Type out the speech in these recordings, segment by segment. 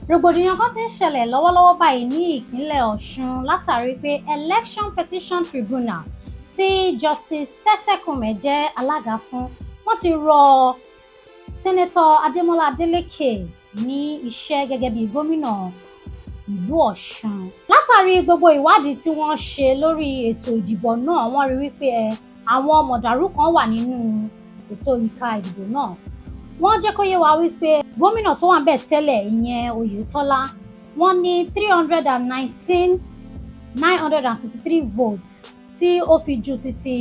Rògbòdìyàn kan ti ń ṣẹlẹ̀ lọ́wọ́lọ́wọ́ báyìí ní ìpínlẹ̀ Ọ̀ṣun látàrí pé Election Petition Tribunal tí Justice Tertse Kume jẹ́ alága fún, wọ́n ti rọ Senator Ademola Adeleke ní iṣẹ́ gẹ́gẹ́ bí gómìnà ìlú Ọ̀ṣun. Látàrí gbogbo ìwádìí tí wọ́n ṣe lórí ètò ìdìbò náà, wọ́n rí wípé àwọn mọ̀dàrú kan wà nínú ètò ìka ìdìbò náà. Wọ́n jẹ́ kó yé wa wípé gómìnà tó wà ńbẹ̀ tẹ́lẹ̀ ìyẹn Oyetola, wọ́n ní 319,963 votes tí ó fi ju títí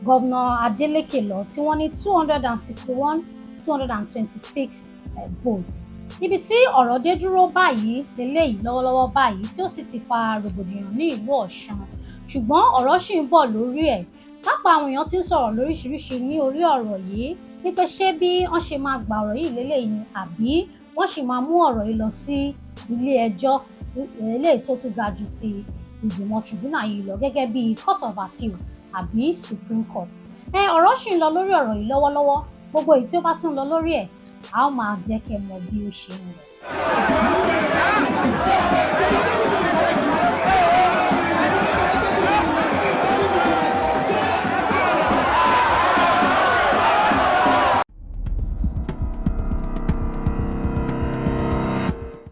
Governor Adeleke lọ tí wọ́n ní 261,226 votes. Níbi tí ọ̀rọ̀ dé dúró báyìí lélẹ́yìí lọ́wọ́lọ́wọ́ báyìí tí ó sì ti fa rògbòdìyàn ní ìlú Ọ̀ṣun. Ṣùgbọ́n ọ̀rọ̀ ṣì ń bọ̀ lórí ẹ̀. Pápá àwọn èèyàn ti ń sọ̀rọ̀ lóríṣiríṣi ní orí ọ̀rọ̀ yìí wípé ṣé bí wọ́n ṣe máa gba ọ̀rọ̀ yìí lélẹ́yìí ni àbí wọ́n sì máa mú ọ̀rọ̀ yìí lọ sí ilé ẹjọ́ eléyìí tó tún ga jù ti ìgbìmọ̀ tribunal yìí lọ gẹ́gẹ́ bí Court of Appeal àbí Supreme Court. Ọ̀rọ̀ ṣì ń lọ lórí ọ̀rọ̀ yìí lọ́wọ́lọ́wọ́. Gbogbo èyí tí ó bá tún lọ lórí ẹ̀ a ó máa jẹ́ kẹ́ mọ̀ bí ó ṣe ń lọ.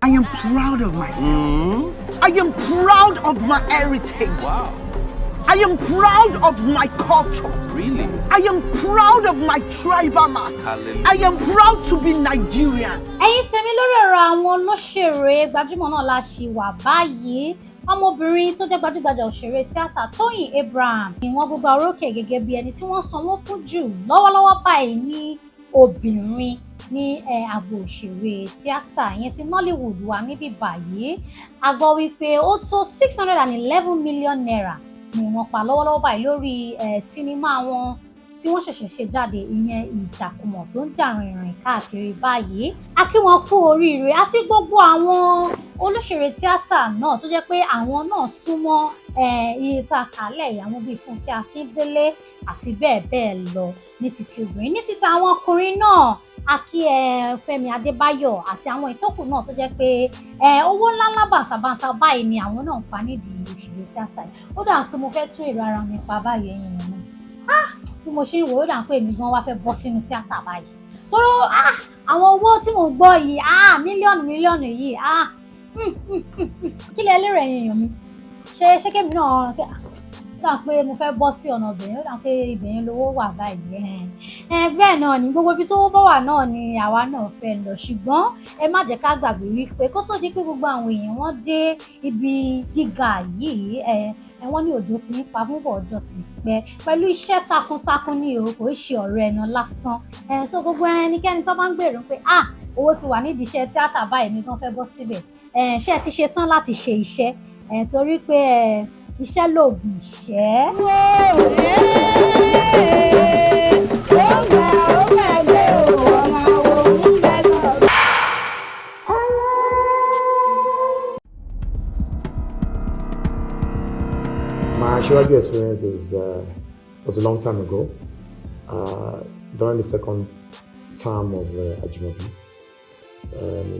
I am proud of myself. I am proud of my heritage. Wow. I am proud of my culture. Really? I am proud of my tribal mark. Hallelujah. I am proud to be Nigerian. Ẹ̀yin tèmi lórí ọ̀rọ̀ àwọn olóṣèré gbajúmọ̀ náà la ṣì wà báyìí. Ọmọbìnrin tó jẹ́ gbajúgbajà òṣèré tíátà Tóyìn Abraham ni wọ́n gbégbá orókè gẹ́gẹ́ bí ẹni tí wọ́n sanwó fún jù lọ́wọ́lọ́wọ́ báyìí ní obìnrin ní agbo òṣèré tíátà ìyẹn ti Nollywood wà níbí báyìí. A gbọ́ wípé ó tó 611 million naira ni wọ́n pa lọ́wọ́lọ́wọ́ báyìí lórí sinimá wọn tí wọ́n ṣẹ̀ṣẹ̀ ṣe jáde ìyẹn ìjàkùmọ̀ tó ń jà rìnrìn káàkiri báyìí. A kí wọn kú oríire àti gbogbo àwọn olóṣèré tíátà náà tó jẹ́ pé àwọn náà súnmọ́ iye tá a kálẹ̀ ìyàwó bíi Fúnkẹ́ Akíndélé àti bẹ́ẹ̀ bẹ́ẹ̀ lọ ní títí obìnrin. Ní títí àwọn ọkùnrin náà a kí Fẹ́mi Adébáyọ̀ àti àwọn ìtókù náà tó jẹ́ pé owó ńláńlá bàǹtàbàǹtà báyìí ni àwọn náà ń pa nídìí òṣèré tíátà yìí. Ó dà pé mo fẹ́ tún èrò ara mi pa báyìí ẹ̀yin yẹn náà. Bí mo ṣe ń wò ó dà pé èmi gan wá fẹ́ bọ́ sínú tíátà báyìí. Tóró àwọn owó tí mò ń gbọ́ yìí mílíọ̀nù yìí kí lẹ lérò ẹ̀yin èèyàn mi? Ṣé kémi náà dà pé mo fẹ́ bọ́ sí ọ̀nà obìnrin, ó dà pé ibẹ̀yẹn lówó wà báyìí. Bẹ́ẹ̀ náà ni gbogbo ibi tó bá wà náà ni àwa náà fẹ́ lọ, ṣùgbọ́n ẹ má jẹ́ ká gbàgbé wípé kó tó di pé gbogbo àwọn èèyàn wọ́n dé ibi gíga yìí wọ́n ní òjò ti ń pa fúnbọ̀ ọjọ́ ti pẹ́ pẹ̀lú iṣẹ́ takuntakun ní o kò ṣe ọ̀rọ̀ ẹnu lásán. So gbogbo ẹnikẹ́ni tó bá ń gbèrò pé owó ti wà nídìí iṣẹ́ tíátà báyìí mi gan fẹ́ bọ́ síbẹ̀, ṣé ẹ ti ṣe tán láti ṣe iṣẹ́ torí pé iṣẹ́ lòògùn ìṣẹ́. My Ashwaju experience was a long time ago, during the second term of Ajimobi,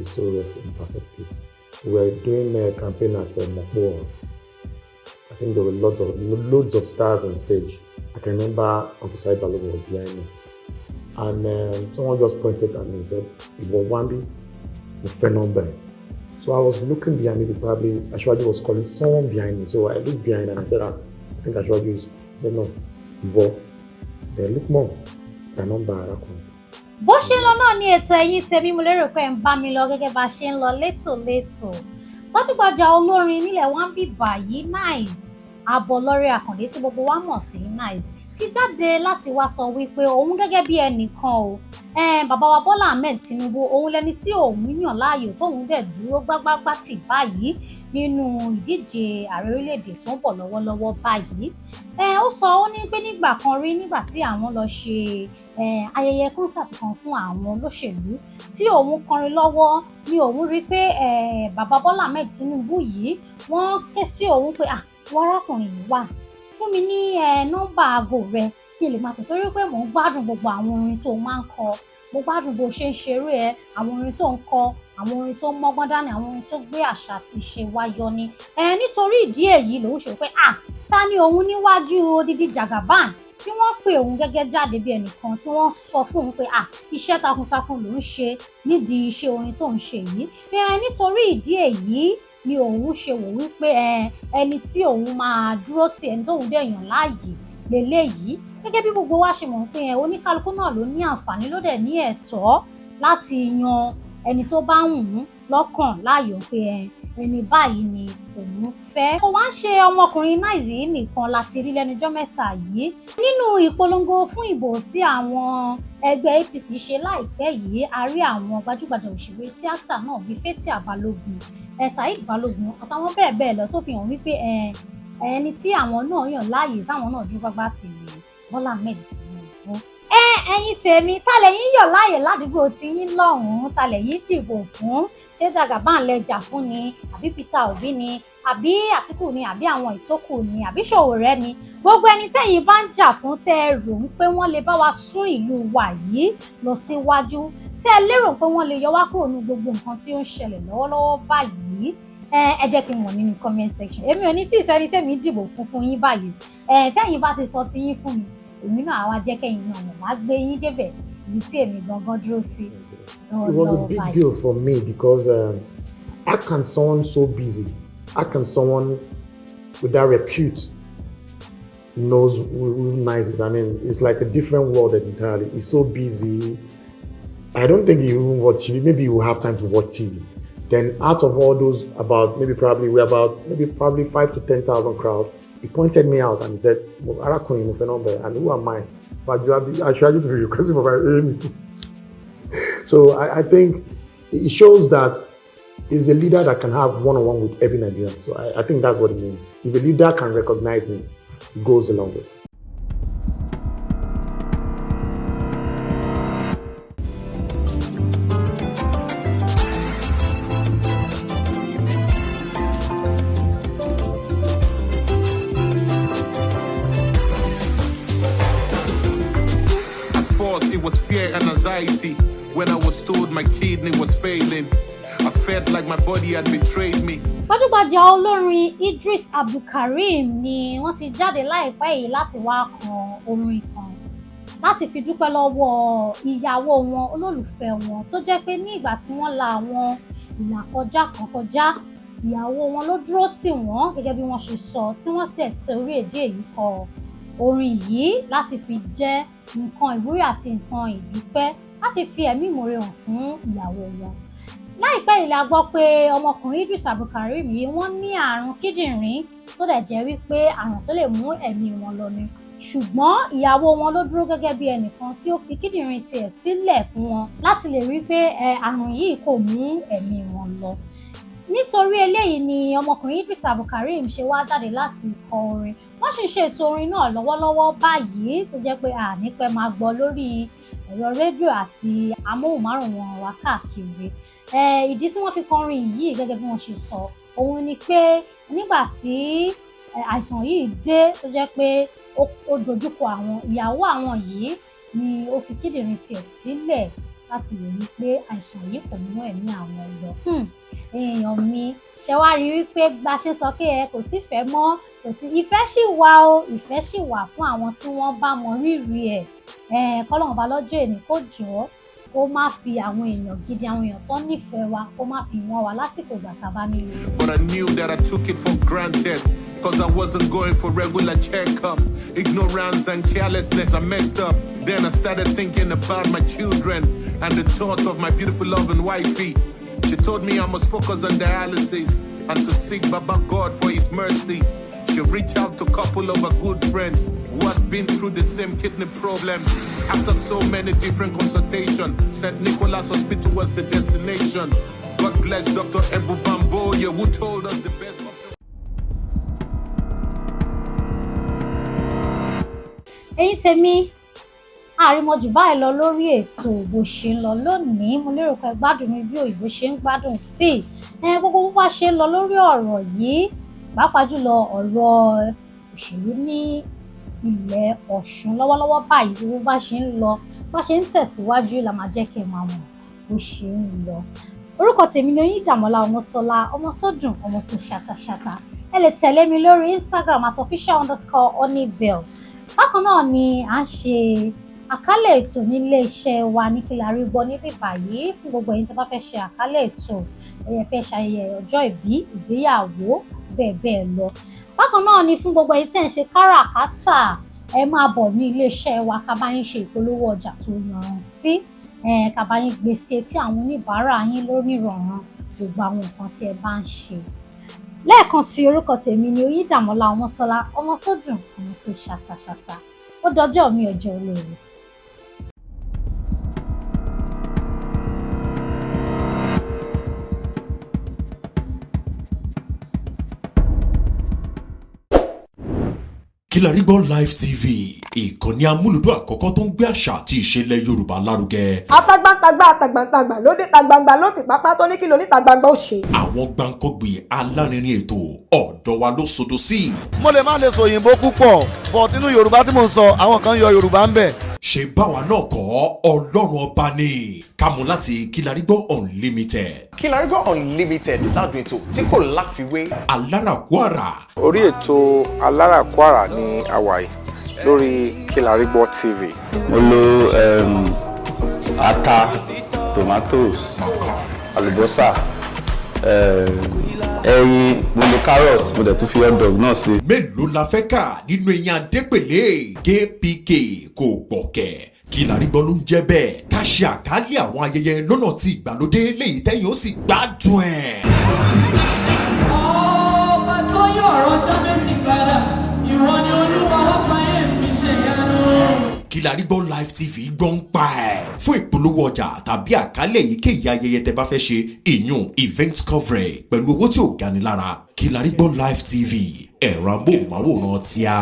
so rest in perfect peace. We were doing a campaign at Mokbo. I think there were loads of stars on stage. I can remember Uncle Said Balogun was behind me, and someone just pointed at me and said, "Wambi, number." So I was looking behind me, probably Ashwaju was calling someone behind me. So I looked behind and I said, I think Ashwaju is. I said, no, then look more, the number. Bó ṣe ń lọ náà ní ètò ẹ̀yin tèmi, mo lérò pé ń bá mi lọ gẹ́gẹ́ bá ṣe ń lọ létòlétò. Gbajúgbajà olórin nílẹ̀ wa ń bí báyìí Nice Abọ́lọ́rẹ́ Àkàndé tí gbogbo wa mọ̀ sí Nice ti jáde láti wá sọ wípé òun gẹ́gẹ́ bí ẹnìkan o bàbá wa Bọ́lá Ahmed Tinubu òun lẹni tí òun yàn láàyò tóun dẹ̀ dúró gbágbágbá tì báyìí nínú ìdíje ààrẹ orílẹ̀-èdè tó ń bọ̀ lọ́wọ́lọ́wọ́ báyìí. Ó sọ ó ní pé nígbà kan rí nígbà tí àwọn lọ ṣe ayẹyẹ kọ́nsáàtì kan fún àwọn olóṣèlú tí òun kọrin lọ́wọ́ ni òun rí pé bàbá Bọ́lá Ahmed Tinubu yìí wọ́n ké sí òun pé wọ́n arákùnrin yìí wà fún mi ní nọ́mbà aago rẹ kí n lè máa pè torí pé mò ń gbádùn gbogbo àwọn orin tó máa ń kọ mo gbádùn bó ṣe ń ṣeré ẹ, àwọn orin tó ń kọ, àwọn orin tó mọ́gbọ́n dání, àwọn orin tó gbé àṣà àti ìṣe wa yọ ni. Nítorí ìdí èyí lòun ṣe pé ta ni òun níwájú odidi Jagaban tí wọ́n pè òun gẹ́gẹ́ jáde bí ẹnìkan tí wọ́n sọ fún òun pé iṣẹ́ takuntakun ló ń ṣe nídìí iṣẹ́ orin tó ń ṣe yìí. Nítorí ìdí èyí ni òun ṣe wò wípé ẹni tí òun máa dúró tì, ẹni tóun dẹ̀ yàn láàyè lélẹ́yìí. Gẹ́gẹ́ bí gbogbo wa ṣe mọ̀ pé oníkálukú náà ló ní àǹfààní, ló dẹ̀ ní ẹ̀tọ́ láti yan ẹni tó bá wù ú lọ́kàn láàyò pé ẹni báyìí ni òun fẹ́. Kò wá ń ṣe ọmọkùnrin Nice nìkan láti rí lẹ́nujọ́ mẹ́ta yìí. Nínú ìpolongo fún ìbò tí àwọn ẹgbẹ́ APC ṣe láìpẹ́ yìí, a rí àwọn gbajúgbajà òṣèré tíátà náà bíi Fathia Balogun, Saheed Balogun àtàwọn bẹ́ẹ̀ bẹ́ẹ̀ lọ tó fi hàn wípé ẹni tí àwọn náà yàn láàyè táwọn náà dúró gbágbá tì ní Bọ́lá Ahmed Tinubu. Ẹ̀yin tèmi, ta lẹ̀yin yàn láàyè ládùúgbò tí yín lọ́hùn-ún, ta lẹ̀yin dìbò fún? Ṣé Jagaban lẹ jà fún ni, àbí Peter Obi ni, àbí Àtíkù ni, àbí àwọn ìtókù ni, àbí Sowore ni? Gbogbo ẹni tẹ́yin bá ń jà fún, tẹ́ ẹ rò pé wọ́n lè bá wa sún ìlú wa yìí lọ síwájú, tẹ́ ẹ lérò pé wọ́n lè yọ wá kúrò ní gbogbo nǹkan tí ó ń ṣẹlẹ̀ lọ́wọ́lọ́wọ́ báyìí, ẹ jẹ́ kí n mọ̀ nínú comment section. Èmi ò ní tí ìsẹ́ni tẹ́mi dìbò fún yín báyìí. Tẹ́yin bá ti sọ ti yín fún mi, èmi náà àwa jẹ́ kẹ́yin náà mọ̀, wá gbé yín débẹ̀ èyí tí èmi gangan dúró sí. It was a big deal for me because how can someone so busy, how can someone with that repute knows who Nice is? I mean, it's like a different world entirely. He's so busy. I don't think you even watch TV. Maybe you will have time to watch TV. Then out of all those probably 5 to 10,000 crowd, he pointed me out and he said, and who am I? But I should be requesting for my aim. So I think it shows that he's a leader that can have one-on-one with every Nigerian. So I think that's what it means. If a leader can recognize me, it goes a long way. It was fear and anxiety when I was told my kidney was failing. I felt like my body had betrayed me. Gbajúgbajà olórin Idris Abdulkareem ni wọ́n ti jáde láìpẹ́ yìí láti wá kan orin kan láti fi dúpẹ́ lọ́wọ́ ìyàwó wọn, olólùfẹ́ wọn, tó jẹ́ pé ní ìgbà tí wọ́n la àwọn ìlàkọjá kan kọjá, ìyàwó wọn ló dúró tì wọ́n gẹ́gẹ́ bí wọ́n ṣe sọ, tí wọ́n sì tẹ̀ orí èdè èyí kọ orin yìí láti fi jẹ́ nǹkan ìwúrí àti nǹkan ìdúpẹ́, láti fi ẹ̀mí ìmoore hàn fún ìyàwó wọn. Láìpẹ́ yìí la gbọ́ pé ọmọkùnrin Idris Abdulkareem yìí wọ́n ní àrùn kíndìnrín tó dẹ̀ jẹ́ wípé àrùn tó lè mú ẹ̀mí wọn lọ ni. Ṣùgbọ́n ìyàwó wọn ló dúró gẹ́gẹ́ bí ẹnìkan tí ó fi kíndìnrín tiẹ̀ sílẹ̀ fún wọn láti lè rí pé àrùn yìí kò mú ẹ̀mí wọn lọ. Nítorí eléyìí ni ọmọkùnrin Idris Abdulkareem ṣe wá jáde láti kọ orin. Wọ́n sì ṣe ètò orin náà lọ́wọ́lọ́wọ́ báyìí tó jẹ́ pé ànípẹ́ máa gbọ́ lórí ẹ̀rọ rédíò àti amóhùnmáwòrán wa káàkiri. Ìdí tí wọ́n fi kọ orin yìí gẹ́gẹ́ bí wọ́n ṣe sọ, òun ni pé nígbà tí àìsàn yìí dé tó jẹ́ pé ó dojúkọ àwọn ìyàwó àwọn yìí ni ó fi kíndìnrín tiẹ̀ sílẹ̀ láti lè rí pé àìsàn yìí kò mú ẹ̀mí àwọn lọ. Èèyàn mi, ṣe wá rí wípé bá ṣe sọ pé kò sífẹ̀ẹ́ mọ́, kò sí ìfẹ́ sì wà o, ìfẹ́ sì wà fún àwọn tí wọ́n bá mọ rírì ẹ̀. Kọ́lọ́run bá lọ́jọ́ èní kó jọ̀ọ́ kó má fi àwọn èèyàn gidi, àwọn èèyàn tó nífẹ̀ẹ́ wa, kó má fi wọ́n wa lásìkò ìgbà tá a bá nílò. But I knew that I took it for granted, cause I wasn't going for regular checkup. Ignorance and carelessness, I messed up. Then I started thinking about my children and the thought of my beautiful loving wifey. She told me I must focus on dialysis and to seek Baba God for His mercy. She reached out to a couple of her good friends who had been through the same kidney problems. After so many different consultations, St. Nicholas Hospital was the destination. God bless Dr. Ebu Bamboye, who told us the best option. Ẹ̀yin tèmi, àrímọ̀jù báyìí lọ lórí ètò bó ṣe ń lọ lónìí. Mo lérò pé gbádùn mi bí òyìnbó ṣe ń gbádùn tíì. Gbogbo bó bá ṣe ń lọ lórí ọ̀rọ̀ yìí, pàápàá jùlọ ọ̀rọ̀ òṣèlú ní ilẹ̀ Ọ̀ṣun lọ́wọ́lọ́wọ́ báyìí, bó bá ṣe ń lọ bá ṣe ń tẹ̀síwájú la máa jẹ́ kí ẹ máa mọ̀ bó ṣe ń lọ. Orúkọ tèmi ni Oyindamola Ọmọtọ́lá, ọmọ tó dùn, ọmọ tó ṣàtàṣàtà. Ẹ lè tẹ̀lé mi lórí Instagram @official_honeybill. Bákan náà ni à ń ṣe àkálẹ̀ ètò nílé iṣẹ́ wa ní Kilarigbo níbí báyìí fún gbogbo ẹ̀yin tí bá fẹ́ ṣe àkálẹ̀ ètò, ẹ̀yin fẹ́ ṣayẹyẹ ọjọ́ ìbí, ìgbéyàwó àti bẹ́ẹ̀ bẹ́ẹ̀ lọ. Bákan náà ni fún gbogbo ẹ̀yin tí ẹ̀ ń ṣe káràkátà, ẹ máa bọ̀ ní ilé iṣẹ́ wa ká bá yín ṣe ìpolówó ọjà tó yanrantí, ká bá yín gbé sí etí àwọn oníbàárà yín lónìrọ̀rùn gbogbo àwọn nǹkan tí ẹ bá ń ṣe. Lẹ́ẹ̀kan sí orúkọ tèmi ni Oyindamola Ọmọtọ́lá, ọmọ tó dùn, ọmọ tó ṣàtàṣàtà. Ó dọjọ́ mi ọjọ́ olóore. Kilarigbo Live TV, ìkànnì amúlùdún àkọ́kọ́ tó ń gbé àṣà àti ìṣẹ̀lẹ̀ Yorùbá lárugẹ. Atagbantagba lóde tagbangba ló ti pápá tó ní kí ló ní tagbangba ó ṣe. Àwọn gbàǹkọ́gbì alárinrin ètò ọ̀dọ́ wa ló sodo sí. Mo lè má lè sọ òyìnbó púpọ̀ but nínú Yorùbá tí mò ń sọ àwọn kan yọ Yorùbá ń bẹ̀. Ṣé báwa náà kọ́ Ọlọ́run ọba ni kámú láti Kilarigbo Unlimited. Kilarigbo Unlimited ládùn ètò tí kò láfiwé. Alárakúàrà. Orí ètò Alárakúàrà ní àwàyè lórí Kilarigbo TV. Mo lo ata, tomatoes, àlùbọ́sà, ẹyin, mo lo carrot, mo dẹ̀ tún fi hot dog náà sí. Mélòó la fẹ́ kà nínú eyín adépèlé KPK kò gbọ̀kẹ̀. Kilarigbo ló ń jẹ́ bẹ́ẹ̀. Ká ṣe àkálẹ̀ àwọn ayẹyẹ lọ́nà tí ìgbàlódé léyìí tẹ́yìn ó sì gbádùn ẹ̀. Ọba sọ́yọ̀ ọ̀rọ̀ jábẹ́sì padà, ìwọ ni Olúwa wá fàyè mi ṣe ìyanu. Kilarigbo Live TV gbọ́n pa ẹ̀. Fún ìpolówó ọjà tàbí àkálẹ̀ èyíkéyìí ayẹyẹ tẹ́ bá fẹ́ ṣe ìyún event coverage pẹ̀lú owó tí ò gani lára. Kilarigbo Live TV, ẹ̀rọ amóhùnmáwòrán tíá.